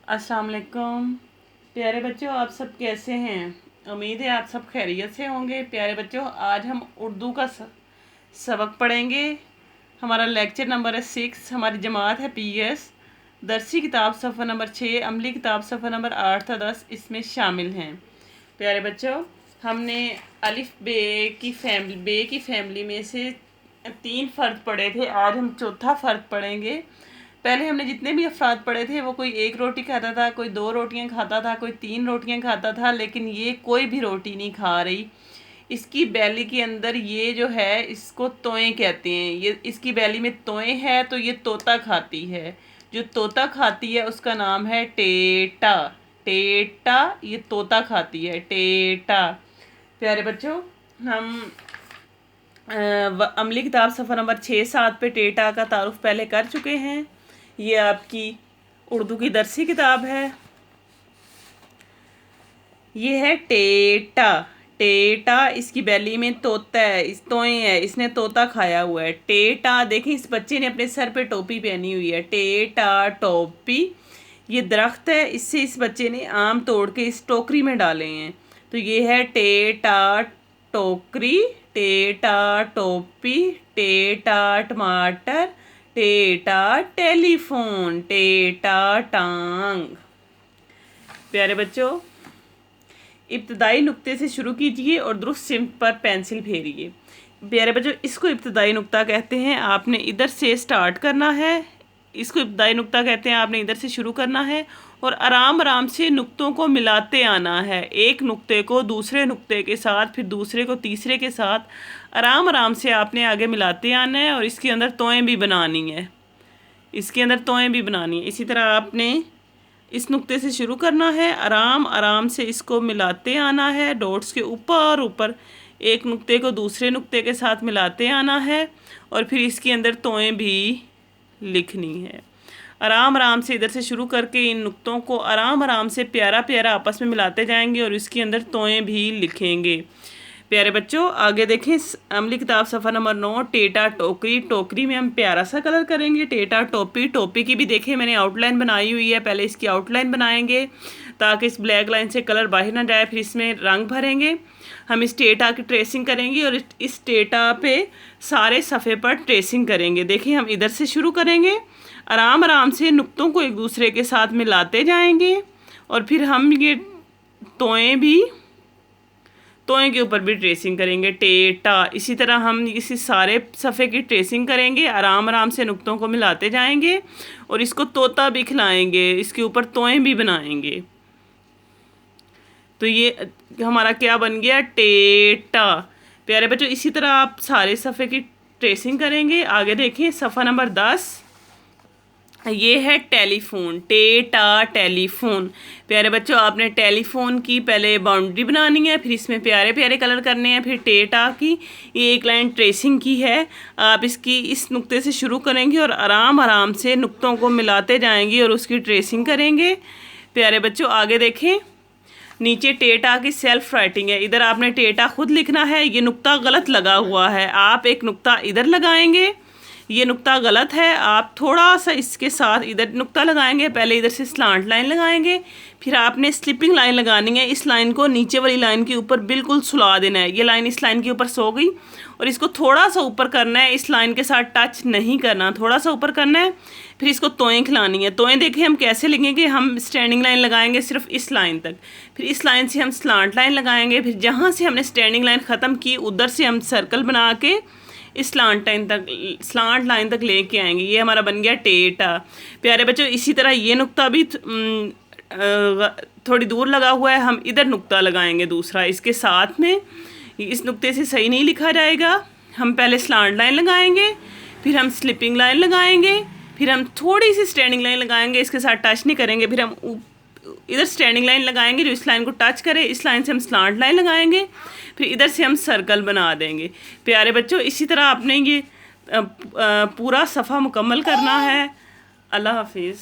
अस्सलाम वालेकुम प्यारे बच्चों, आप सब कैसे हैं। उम्मीद है आप सब खैरियत से होंगे। प्यारे बच्चों, आज हम उर्दू का सबक पढ़ेंगे। हमारा लेक्चर नंबर है 6। हमारी जमात है PS। दरसी किताब सफ़ा नंबर 6, अमली किताब सफ़ा नंबर 8 था 10 इसमें शामिल हैं। प्यारे बच्चों, हमने अलिफ बे की फैमिली में से 3 फ़र्द पढ़े थे। आज हम चौथा फ़र्द पढ़ेंगे। पहले हमने जितने भी अफराद पढ़े थे वो कोई 1 रोटी खाता था, कोई 2 रोटियां खाता था, कोई 3 रोटियां खाता था, लेकिन ये कोई भी रोटी नहीं खा रही। इसकी बैली के अंदर ये जो है इसको तोएं कहते हैं। ये इसकी बैली में तोएं है तो ये तोता खाती है। जो तोता खाती है उसका नाम है टेटा। टेटा, ये तोता खाती है, टेटा। प्यारे बच्चों, हम अमली किताब सफ़ा नंबर 6-7 पे टेटा का तारुफ पहले कर चुके हैं। ये आपकी उर्दू की दरसी किताब है। ये है टेटा। टेटा, इसकी बैली में तोता है, इस तोएं है, इसने तोता खाया हुआ है। टेटा, देखिए इस बच्चे ने अपने सर पे टोपी पहनी हुई है। टेटा टोपी। ये दरख्त है, इससे इस बच्चे ने आम तोड़ के इस टोकरी में डाले हैं। तो ये है टेटा टोकरी, टेटा टोपी, टेटा टमाटर, टेटा टेलीफोन, टेटा टांग। प्यारे बच्चों, इब्तदाई नुक्ते से शुरू कीजिए और दुरुस्त सिमत पर पेंसिल फेरिए। प्यारे बच्चों, इसको इब्तदाई नुक्ता कहते हैं। आपने इधर से स्टार्ट करना है। इसको इब्तदाई नुक्ता कहते हैं। आपने इधर से शुरू करना है और आराम आराम से नुक्तों को मिलाते आना है। एक नुक्ते को दूसरे नुक्ते के साथ, फिर दूसरे को तीसरे के साथ आराम आराम से आपने आगे मिलाते आना है। और इसके अंदर तोएं भी बनानी है, इसके अंदर तोएं भी बनानी है। इसी तरह आपने इस नुक्ते से शुरू करना है, आराम आराम से इसको मिलाते आना है। डॉट्स के ऊपर ऊपर एक नुक्ते को दूसरे नुक्ते के साथ मिलाते आना है और फिर इसके अंदर तोएं भी लिखनी है। आराम आराम से इधर से शुरू करके इन नुक्तों को आराम आराम से प्यारा प्यारा आपस में मिलाते जाएंगे और इसके अंदर तोएं भी लिखेंगे। प्यारे बच्चों, आगे देखें अमली किताब सफ़ा नंबर 9, टेटा टोकरी। टोकरी में हम प्यारा सा कलर करेंगे। टेटा टोपी। टोपी की भी देखें मैंने आउटलाइन बनाई हुई है। पहले इसकी आउटलाइन बनाएंगे ताकि इस ब्लैक लाइन से कलर बाहर ना जाए। फिर इसमें रंग भरेंगे। हम इस टेटा की ट्रेसिंग करेंगे और इस टेटा पे सारे सफ़े पर ट्रेसिंग करेंगे। देखिए हम इधर से शुरू करेंगे, आराम आराम से नुक्तों को एक दूसरे के साथ मिलाते जाएंगे और फिर हम ये तोएं के ऊपर भी ट्रेसिंग करेंगे, टेटा। इसी तरह हम इसी सारे सफ़े की ट्रेसिंग करेंगे, आराम आराम से नुक्तों को मिलाते जाएंगे और इसको तोता भी खिलाएंगे, इसके ऊपर तोएं भी बनाएंगे। तो ये हमारा क्या बन गया, टेटा। प्यारे बच्चों, इसी तरह आप सारे सफ़े की ट्रेसिंग करेंगे। आगे देखें सफ़ा नंबर 10, ये है टेलीफोन, टेटा टेलीफोन। प्यारे बच्चों, आपने टेलीफोन की पहले बाउंड्री बनानी है, फिर इसमें प्यारे प्यारे कलर करने हैं। फिर टेटा की ये एक लाइन ट्रेसिंग की है। आप इसकी इस नुक्ते से शुरू करेंगे और आराम आराम से नुक्तों को मिलाते जाएंगे और उसकी ट्रेसिंग करेंगे। प्यारे बच्चों, आगे देखें नीचे टेटा की सेल्फ राइटिंग है। इधर आपने टेटा खुद लिखना है। ये नुक्ता गलत लगा हुआ है, आप एक नुक्ता इधर लगाएंगे। ये नुक्ता गलत है, आप थोड़ा सा इसके साथ इधर नुक्ता लगाएंगे। पहले इधर से स्लांट लाइन लगाएंगे, फिर आपने स्लिपिंग लाइन लगानी है। इस लाइन को नीचे वाली लाइन के ऊपर बिल्कुल सुला देना है। ये लाइन इस लाइन के ऊपर सो गई और इसको थोड़ा सा ऊपर करना है, इस लाइन के साथ टच नहीं करना, थोड़ा सा ऊपर करना है। फिर इसको तोएं खिलानी है। तोएं देखिए हम कैसे लिखेंगे, हम स्टैंडिंग लाइन लगाएंगे सिर्फ इस लाइन तक, फिर इस लाइन से हम स्लांट लाइन लगाएंगे, फिर जहाँ से हमने स्टैंडिंग लाइन ख़त्म की उधर से हम सर्कल बना के इस स्लांट लाइन तक लेके आएंगे। ये हमारा बन गया टेटा। प्यारे बच्चों, इसी तरह ये नुक्ता भी थोड़ी दूर लगा हुआ है, हम इधर नुक्ता लगाएंगे दूसरा इसके साथ में। इस नुक्ते से सही नहीं लिखा जाएगा। हम पहले स्लांट लाइन लगाएंगे, फिर हम स्लिपिंग लाइन लगाएंगे, फिर हम थोड़ी सी स्टैंडिंग लाइन लगाएंगे, इसके साथ टच नहीं करेंगे। फिर हम इधर स्टैंडिंग लाइन लगाएंगे जो इस लाइन को टच करे, इस लाइन से हम स्लांट लाइन लगाएंगे, फिर इधर से हम सर्कल बना देंगे। प्यारे बच्चों, इसी तरह आपने ये पूरा सफ़ा मुकम्मल करना है। अल्लाह हाफिज़।